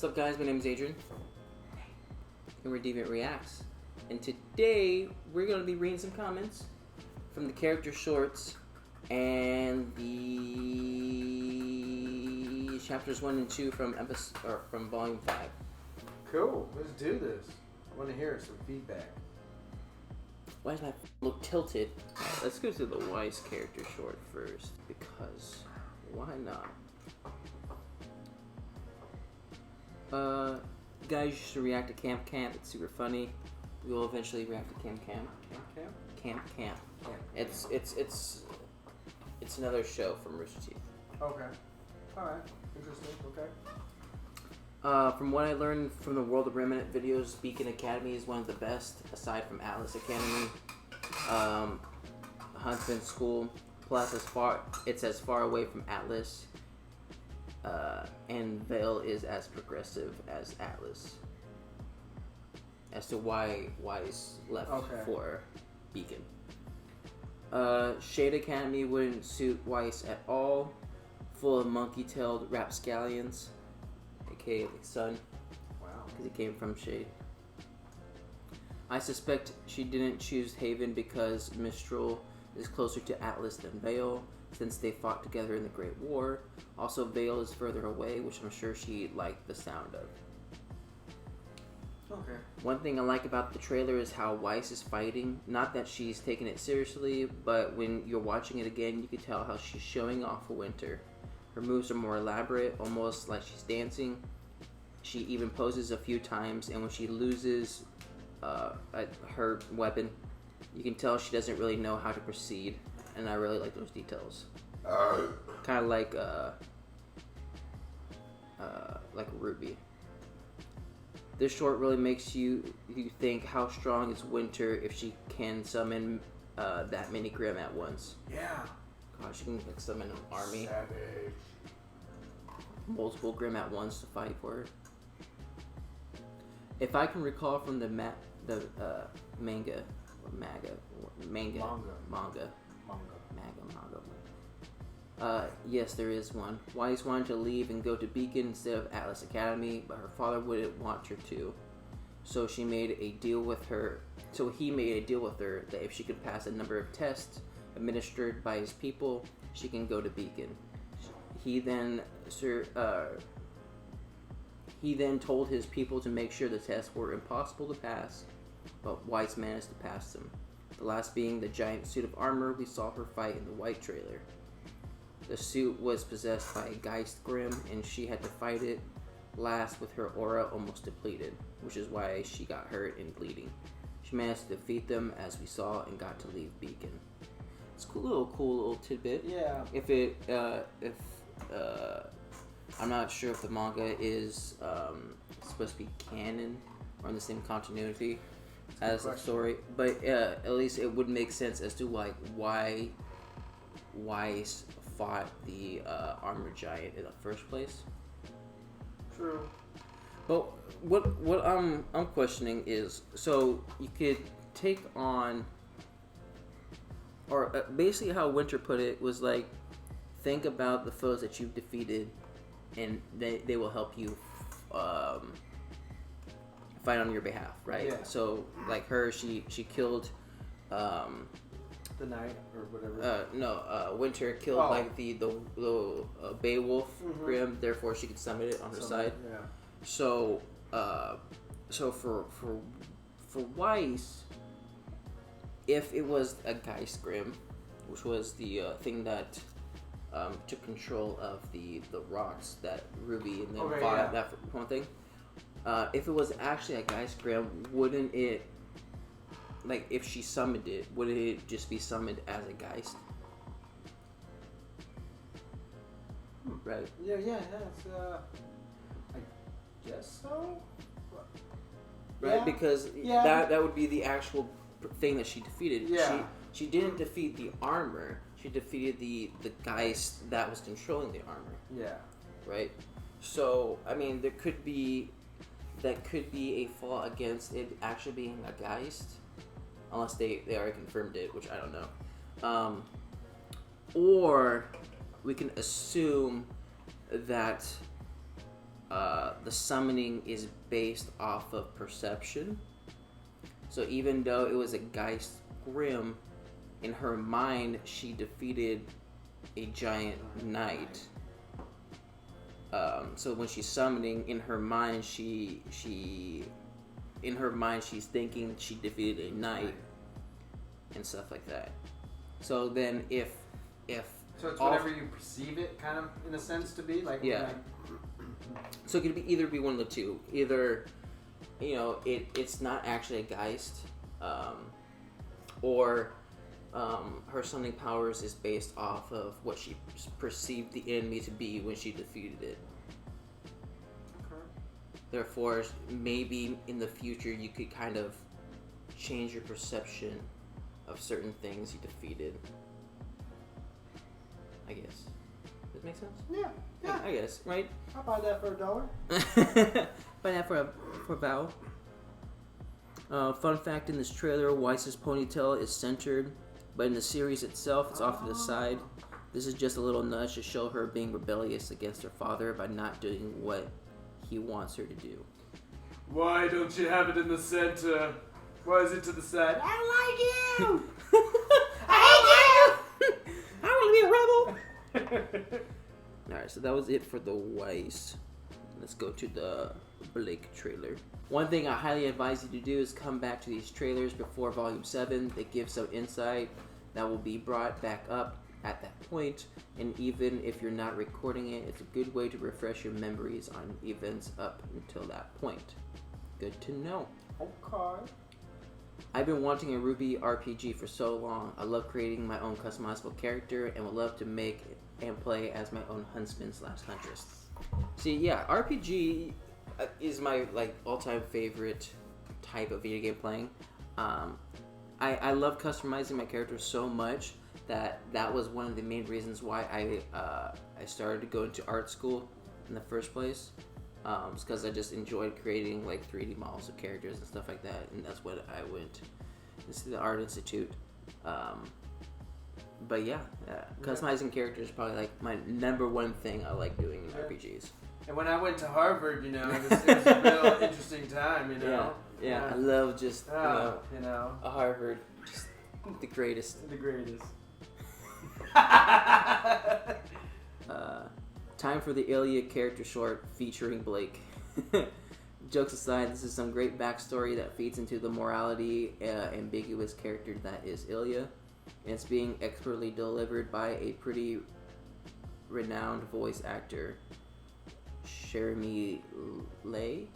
What's up, guys? My name is Adrian, and we're Deviant Reacts. And today, we're going to be reading some comments from the character shorts and the chapters 1 and 2 from Volume 5. Cool. Let's do this. I want to hear some feedback. Why does my look tilted? Right, let's go to the Weiss character short first, because why not? Guys, you should react to Camp Camp. It's super funny. We will eventually react to Camp Camp. Camp Camp. It's another show from Rooster Teeth. Okay. All right. Interesting. Okay. From what I learned from the World of Remnant videos, Beacon Academy is one of the best, aside from Atlas Academy. Huntsman School. Plus, it's as far away from Atlas. And Vale is as progressive as Atlas. As to why Weiss left for Beacon. Shade Academy wouldn't suit Weiss at all. Full of monkey-tailed rapscallions, aka the sun. Wow. Because he came from Shade. I suspect she didn't choose Haven because Mistral is closer to Atlas than Vale, since they fought together in the Great War. Also, Vale is further away, which I'm sure she liked the sound of. Okay. One thing I like about the trailer is how Weiss is fighting. Not that she's taking it seriously, but when you're watching it again, you can tell how she's showing off for Winter. Her moves are more elaborate, almost like she's dancing. She even poses a few times, and when she loses her weapon, you can tell she doesn't really know how to proceed, and I really like those details. Kind of like Ruby. This short really makes you think how strong is Winter if she can summon that many Grimm at once. Yeah. God, she can like summon an army. Savage. Multiple Grimm at once to fight for her. If I can recall from the manga, yes, there is one. Weiss wanted to leave and go to Beacon instead of Atlas Academy, but her father wouldn't want her to. So he made a deal with her that if she could pass a number of tests administered by his people, she can go to Beacon. He then told his people to make sure the tests were impossible to pass, but Weiss managed to pass them. The last being the giant suit of armor we saw her fight in the White trailer. The suit was possessed by a Geist Grimm, and she had to fight it last with her aura almost depleted, which is why she got hurt and bleeding. She managed to defeat them, as we saw, and got to leave Beacon. It's a cool little tidbit. Yeah. I'm not sure if the manga is supposed to be canon or in the same continuity as the story, but at least it would make sense as to like why Weiss fought the armored giant in the first place. True. But what I'm questioning is, so you could take on, or basically how Winter put it was like, think about the foes that you've defeated, and they will help you fight on your behalf, right? Yeah. So like her, she killed. The knight or whatever. Winter killed like the Beowulf Grimm, therefore she could summon it on her side. Yeah. So for Weiss, if it was a Geist Grimm, which was the thing that took control of the rocks that Ruby and them fought, that one thing. If it was actually a Geist Grimm, wouldn't it, like if she summoned it, would it just be summoned as a Geist? Right. Yeah. It's, I guess so. Right, yeah. because that would be the actual thing that she defeated. Yeah. She didn't defeat the armor. She defeated the Geist that was controlling the armor. Yeah. Right. So I mean, that could be a flaw against it actually being a Geist, unless they already confirmed it, which I don't know. Or we can assume that the summoning is based off of perception. So even though it was a Geist Grim, in her mind she defeated a giant knight. So when she's summoning, in her mind she's thinking she defeated a knight and stuff like that. So then if so it's whatever you perceive it, kind of in a sense to be like. Yeah. So it could either be one of the two. Either, it's not actually a Geist, or her summoning powers is based off of what she perceived the enemy to be when she defeated it. Okay. Therefore, maybe in the future you could kind of change your perception of certain things you defeated. I guess. Does that make sense? Yeah. I guess, right? I'll buy that for $1. Buy that for a vow. Fun fact, in this trailer, Weiss's ponytail is centered, but in the series itself, it's off to the side. This is just a little nudge to show her being rebellious against her father by not doing what he wants her to do. Why don't you have it in the center? Why is it to the side? I don't like you! I hate you! I want to be a rebel! Alright, so that was it for the Weiss. Let's go to the Blake trailer. One thing I highly advise you to do is come back to these trailers before Volume 7. They give some insight that will be brought back up at that point. And even if you're not recording it, it's a good way to refresh your memories on events up until that point. Good to know. Okay. I've been wanting a RWBY RPG for so long. I love creating my own customizable character and would love to make and play as my own huntsman/huntress. See, yeah, RPG is my all-time favorite type of video game playing. I love customizing my characters so much that was one of the main reasons why I started to go into art school in the first place. It's because I just enjoyed creating 3D models of characters and stuff like that, and that's what I went to the Art Institute. But yeah, customizing characters is probably my number one thing I like doing in RPGs. And when I went to Harvard, it was a real interesting time, Yeah, I love just a Harvard, just the greatest. The greatest. Time for the Ilya character short featuring Blake. Jokes aside, this is some great backstory that feeds into the morality ambiguous character that is Ilya. And it's being expertly delivered by a pretty renowned voice actor, Jeremy Lay.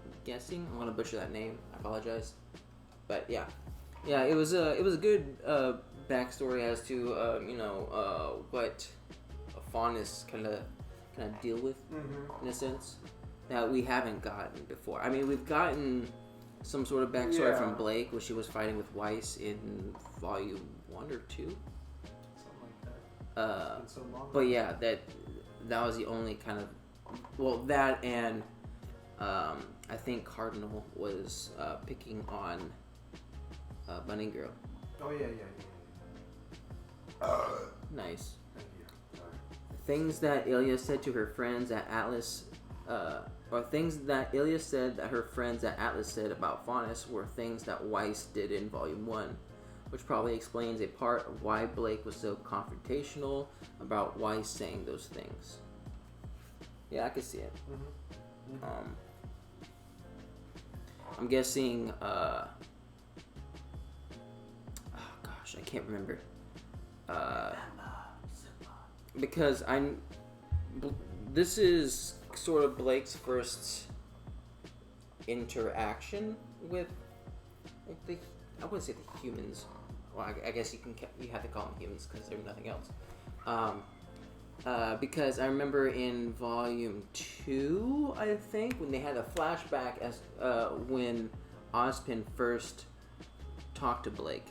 I'm guessing I'm gonna butcher that name. I apologize, but yeah, it was a good backstory as to what Faunus kind of deal with in a sense that we haven't gotten before. I mean, we've gotten some sort of backstory from Blake, where she was fighting with Weiss in Volume 1 or 2. Something like that. It's been so long. But yeah, that was the only kind of that and I think Cardinal was picking on Bunny Girl. Oh yeah. Nice. Thank you. Sorry. Things that Ilya said to her friends at Atlas, or things that Ilya said that her friends at Atlas said about Faunus were things that Weiss did in Volume 1, which probably explains a part of why Blake was so confrontational about Weiss saying those things. Yeah, I could see it. I'm guessing, oh gosh, I can't remember. Because this is sort of Blake's first interaction with I wouldn't say the humans. Well, I guess you have to call them humans because they're nothing else. Because I remember in Volume 2, I think, when they had a flashback as when Ozpin first talked to Blake.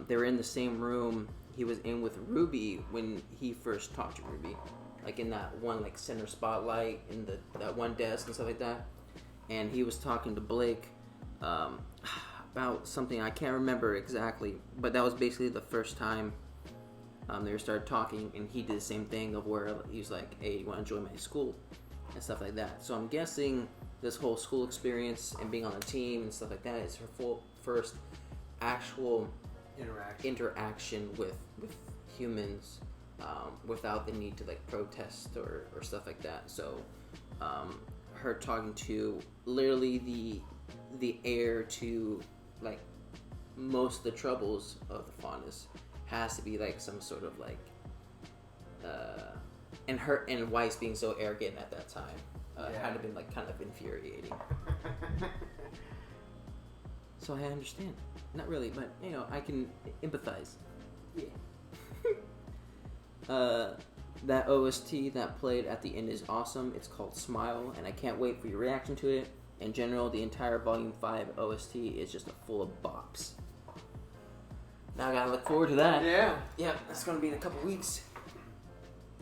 They were in the same room he was in with Ruby when he first talked to Ruby, in that one center spotlight in that one desk and stuff like that. And he was talking to Blake about something I can't remember exactly, but that was basically the first time they started talking, and he did the same thing of where he was like, "Hey, you want to join my school?" and stuff like that. So I'm guessing this whole school experience and being on a team and stuff like that is her first actual interaction with humans without the need to like protest or stuff like that. So her talking to literally the heir to like most of the troubles of the Faunus has to be like some sort of like and Weiss being so arrogant at that time had to been like kind of infuriating. So I understand. Not really, but you know, I can empathize. Yeah. That OST that played at the end is awesome. It's called Smile, and I can't wait for your reaction to it. In general, the entire Volume 5 OST is just full of bops. Now I gotta look forward to that. Yeah. Yeah, it's gonna be in a couple weeks.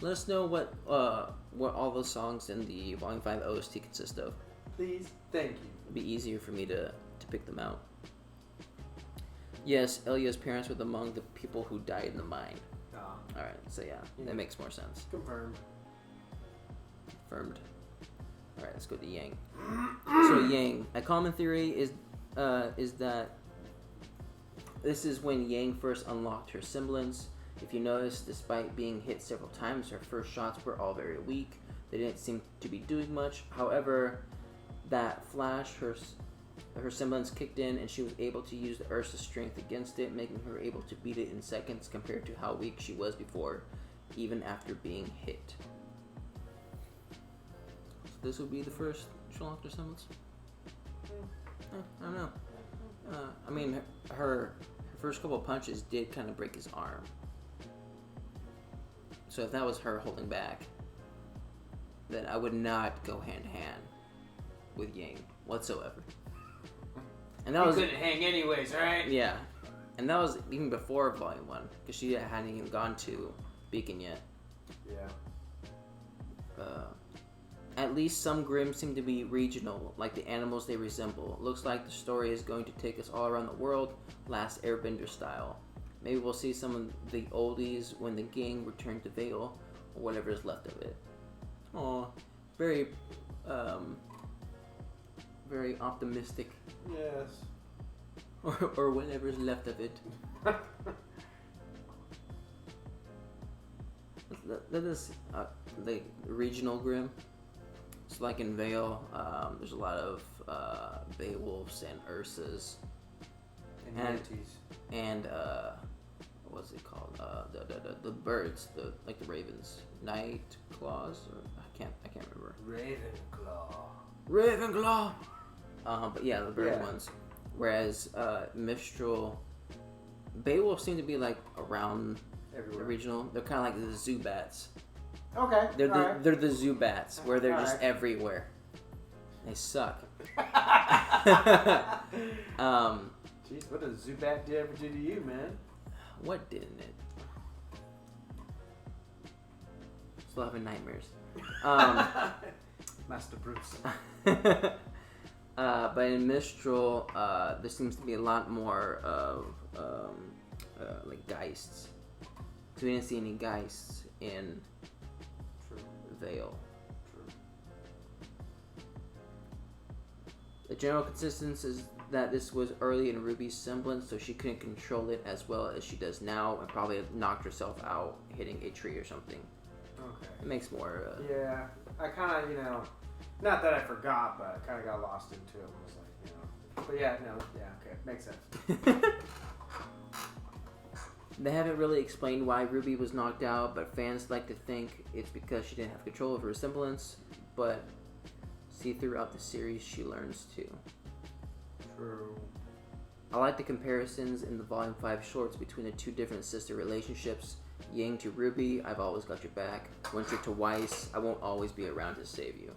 Let us know what all those songs in the Volume 5 OST consist of. Please, thank you. It'd be easier for me to pick them out. Yes, Elia's parents were among the people who died in the mine. Alright, so yeah, that makes more sense. Confirmed. Alright, let's go to Yang. So Yang, a common theory is that this is when Yang first unlocked her semblance. If you notice, despite being hit several times, her first shots were all very weak. They didn't seem to be doing much. However, that flash, her semblance kicked in, and she was able to use the Ursa's strength against it, making her able to beat it in seconds compared to how weak she was before, even after being hit. So this would be the first she unlocked her semblance? I don't know. I mean, her first couple of punches did kind of break his arm. So if that was her holding back, then I would not go hand to hand with Yang whatsoever. And that couldn't hang anyways, right? Yeah, and that was even before Volume 1, because she hadn't even gone to Beacon yet. Yeah. At least some Grimm seem to be regional, like the animals they resemble. Looks like the story is going to take us all around the world, Last Airbender style. Maybe we'll see some of the oldies when the gang return to Vale, or whatever is left of it. Aw, very optimistic. Yes. Or whatever's left of it. That is the regional Grimm. It's like in Vale, there's a lot of Beowulfs and Ursas. And what's it called? The birds, the ravens. Night claws? Or I can't remember. Ravenclaw! But yeah, the bird ones. Whereas Mistral, Beowulf seem to be like around everywhere. The regional. They're kind of like the Zubats. Okay. They're the Zubats, where they're just everywhere. They suck. Jeez, what does Zubat ever do to you, man? What didn't it? Still having nightmares. Master Bruce. But in Mistral, there seems to be a lot more of like Geists. So we didn't see any Geists in Vale. The general consensus is that this was early in Ruby's semblance, so she couldn't control it as well as she does now, and probably knocked herself out hitting a tree or something. Okay. It makes more. Yeah, I kind of, not that I forgot, but I kind of got lost into it. I was like, but yeah, okay, makes sense. They haven't really explained why Ruby was knocked out, but fans like to think it's because she didn't have control of her semblance, but see throughout the series she learns to. True. I like the comparisons in the Volume 5 shorts between the two different sister relationships. Yang to Ruby, I've always got your back. Winter to Weiss, I won't always be around to save you.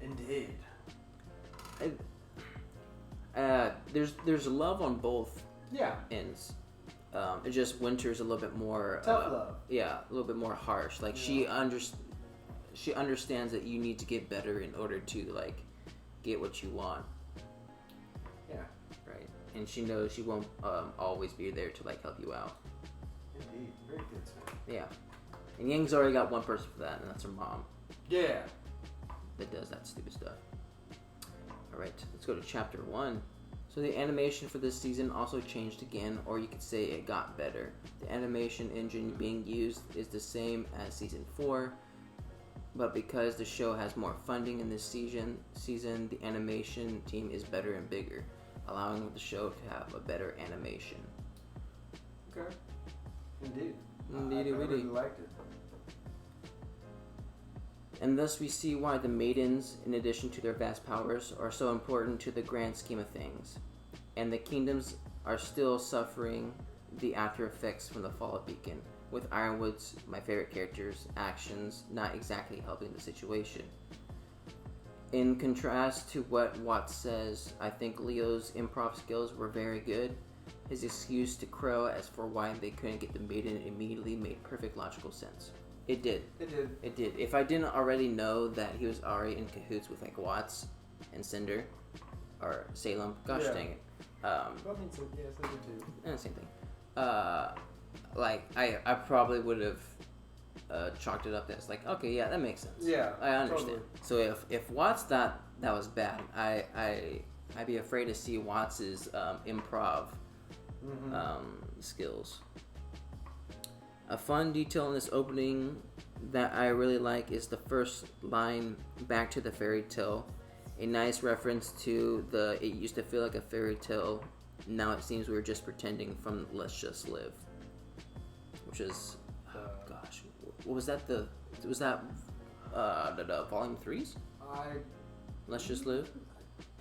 Indeed. There's love on both ends. It's just Winter's a little bit more tough love. Yeah, a little bit more harsh. Like she understands that you need to get better in order to like get what you want. Yeah. Right. And she knows she won't always be there to like help you out. Indeed. Very good, sir. Yeah. And Yang's already got one person for that, and that's her mom. Yeah. that does that stupid stuff. Alright, let's go to chapter 1. So the animation for this season also changed again, or you could say it got better. The animation engine being used is the same as season 4, but because the show has more funding in this season, the animation team is better and bigger, allowing the show to have a better animation. Okay. Indeed. Indeed, I really liked it. And thus we see why the maidens, in addition to their vast powers, are so important to the grand scheme of things. And the kingdoms are still suffering the after effects from the fall of Beacon, with Ironwood's, my favorite character's, actions not exactly helping the situation. In contrast to what Watts says, I think Leo's improv skills were very good. His excuse to Crow as for why they couldn't get the maiden immediately made perfect logical sense. It did. It did. If I didn't already know that he was already in cahoots with like Watts and Cinder, or Salem, gosh dang it. Same thing. Like I probably would have chalked it up as like, okay, yeah, that makes sense. Yeah, I understand. Totally. So if Watts thought that was bad, I'd be afraid to see Watts's improv skills. A fun detail in this opening that I really like is the first line, "Back to the fairy tale." A nice reference to the "it used to feel like a fairy tale, now it seems we were just pretending" from Let's Just Live. Which is, gosh, what was that? Was that the volume 3s? Let's Just Live?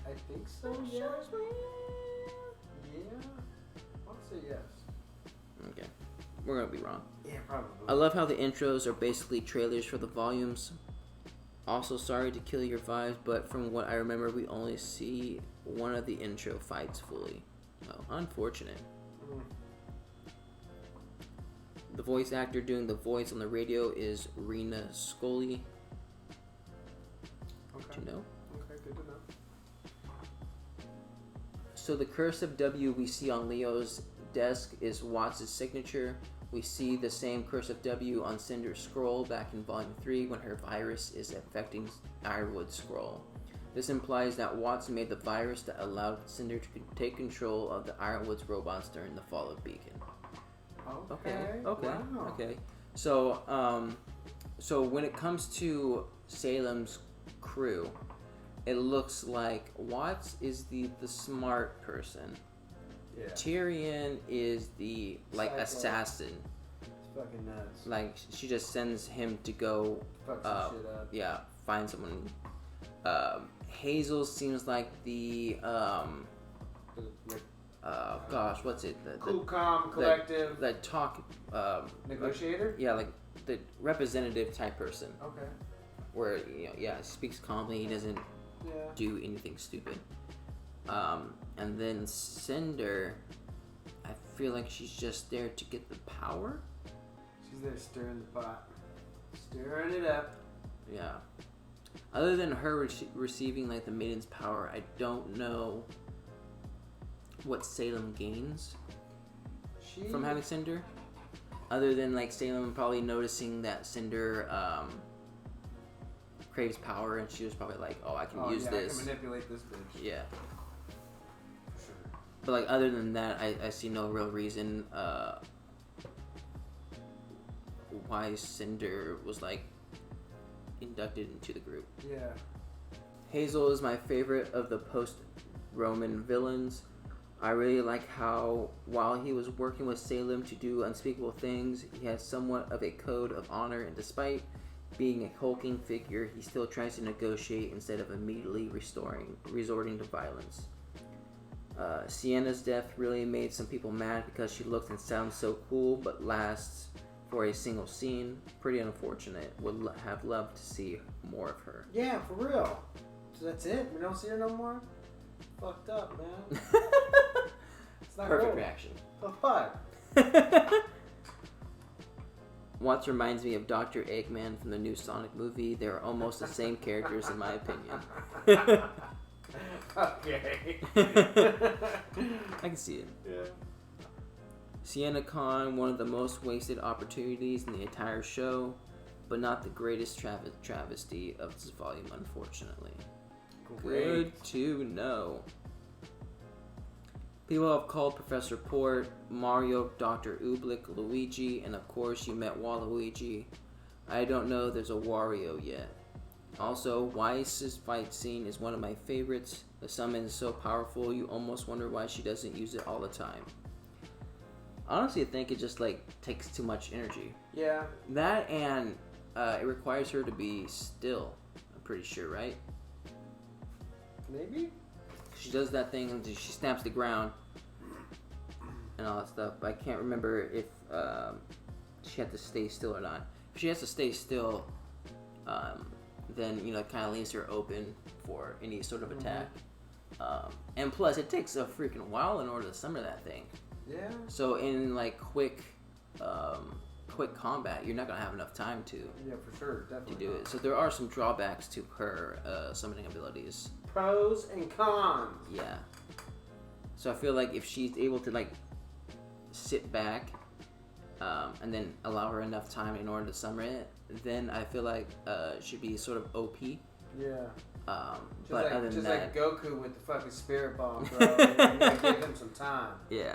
I think so, yeah. Yeah. I want to say yes. Okay. We're gonna be wrong. Yeah, probably. I love how the intros are basically trailers for the volumes. Also, sorry to kill your vibes, but from what I remember, we only see one of the intro fights fully. Oh, unfortunate. The voice actor doing the voice on the radio is Rena Scully. Okay. Did you know? Okay, good to know. So the curse of W we see on Leo's desk is Watts' signature. We see the same curse of W on Cinder's scroll back in Volume 3 when her virus is affecting Ironwood's scroll. This implies that Watts made the virus that allowed Cinder to take control of the Ironwood's robots during the fall of Beacon. Okay. Wow. Okay. So, so when it comes to Salem's crew, it looks like Watts is the smart person. Yeah. Tyrion is the like Psycho. assassin. It's fucking nuts. Like she just sends him to go, Fuck some shit up. yeah, find someone. Hazel seems like the gosh, what's it? Cool, calm, collective. The talk. Negotiator. Yeah, like the representative type person. Okay. Where speaks calmly. He doesn't Yeah. do anything stupid. And then Cinder, I feel like she's just there to get the power. She's there stirring the pot, stirring it up. Yeah. Other than her receiving like the maiden's power, I don't know what Salem gains from having Cinder. Other than like Salem probably noticing that Cinder craves power, and she was probably like, "Oh, I can use this. I can manipulate this bitch." Yeah. Sure. But like other than that, I see no real reason why Cinder was like inducted into the group. Yeah. Hazel is my favorite of the post-Roman villains. I really like how, while he was working with Salem to do unspeakable things, he has somewhat of a code of honor, and despite being a hulking figure, he still tries to negotiate instead of immediately resorting to violence. Sienna's death really made some people mad because she looks and sounds so cool, but lasts for a single scene. Pretty unfortunate. Would have loved to see more of her. Yeah, for real. So that's it? We don't see her no more? Fucked up, man. It's not Perfect cool. reaction. The fuck? Watts reminds me of Dr. Eggman from the new Sonic movie. They're almost the same characters in my opinion. Okay. I can see it. Yeah. Sienna Khan, one of the most wasted opportunities in the entire show. but not the greatest travesty of this volume, unfortunately. Great. Good to know. People have called Professor Port, Mario, Dr. Oobleck, Luigi, and of course you met Waluigi. I don't know there's a Wario yet. Also, Weiss's fight scene is one of my favorites. The summon is so powerful, you almost wonder why she doesn't use it all the time. Honestly, I think it just, takes too much energy. Yeah. That and it requires her to be still, I'm pretty sure, right? Maybe? She does that thing and she snaps the ground and all that stuff, but I can't remember if she had to stay still or not. If she has to stay still, then, it kind of leaves her open for any sort of attack. And plus, it takes a freaking while in order to summon that thing. Yeah. So in, quick combat, you're not going to have enough time to Yeah, for sure. Definitely. do it. So there are some drawbacks to her summoning abilities. Pros and cons. Yeah. So I feel like if she's able to sit back and then allow her enough time in order to summon it, then I feel like she'd be sort of OP. Yeah. But other than that, like Goku with the fucking spirit bomb, bro. You gotta give him some time. yeah.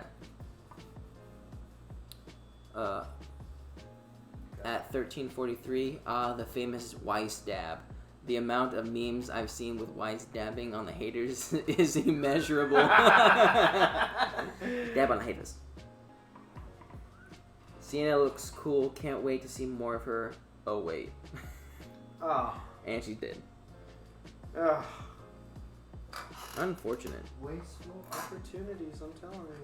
At 1343, the famous Weiss dab. The amount of memes I've seen with Weiss dabbing on the haters is immeasurable. Dab on the haters. Sienna looks cool. Can't wait to see more of her. Oh, wait. Oh. And she did. Ugh. Unfortunate. Wasteful opportunities, I'm telling you.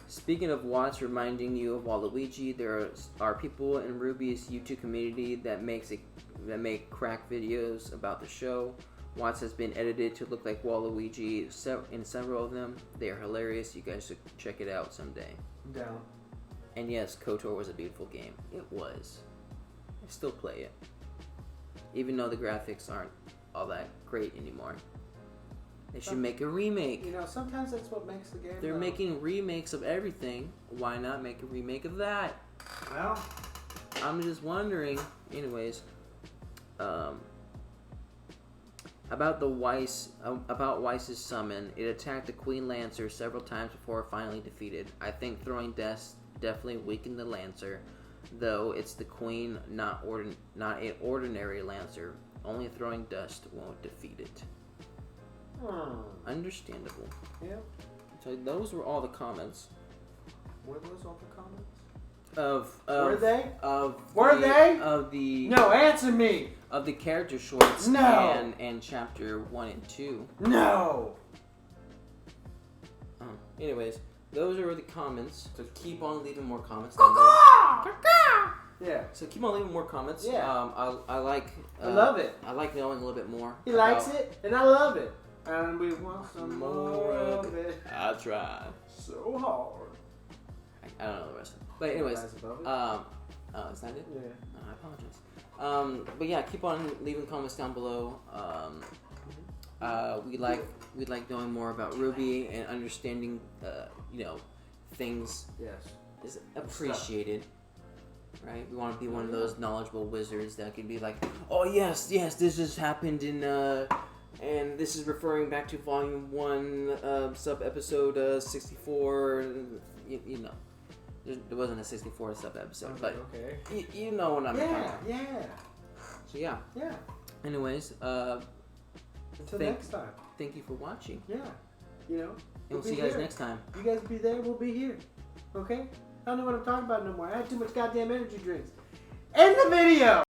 Speaking of Watts reminding you of Waluigi, there are people in Ruby's YouTube community that make crack videos about the show. Watts has been edited to look like Waluigi in several of them. They are hilarious. You guys should check it out someday. Down. And yes, KOTOR was a beautiful game. It was. I still play it. Even though the graphics aren't all that great anymore. They should make a remake. Sometimes that's what makes the game. They're making remakes of everything. Why not make a remake of that? Well, I'm just wondering. Anyways, about Weiss's summon, it attacked the Queen Lancer several times before finally defeated. I think throwing dust definitely weakened the Lancer, though it's the Queen, not an ordinary Lancer. Only throwing dust won't defeat it. Understandable. Yeah. So those were all the comments. Were those all the comments? Were they? Were they? Of the No, answer me. Of the character shorts. No. And chapter 1 and 2. No. Anyways, those are the comments. So keep on leaving more comments. Yeah. So keep on leaving more comments. Yeah. I like. I love it. I like knowing a little bit more. He likes it, and I love it. And we want some more of it. I try. So hard. I don't know the rest of it. But anyways, is that it? Yeah. I apologize. But yeah, keep on leaving comments down below. We like knowing more about Ruby and understanding, things. Yes. Is appreciated. Right? We want to be one of those knowledgeable wizards that can be like, oh yes, this just happened in and this is referring back to volume 1, sub episode 64. There wasn't a 64 sub episode, but okay. You know what I'm talking about. Yeah. So yeah. Yeah. Anyways, until next time. Thank you for watching. Yeah. And we'll see you guys next time. You guys be there, we'll be here. Okay? I don't know what I'm talking about no more. I had too much goddamn energy drinks. End the video!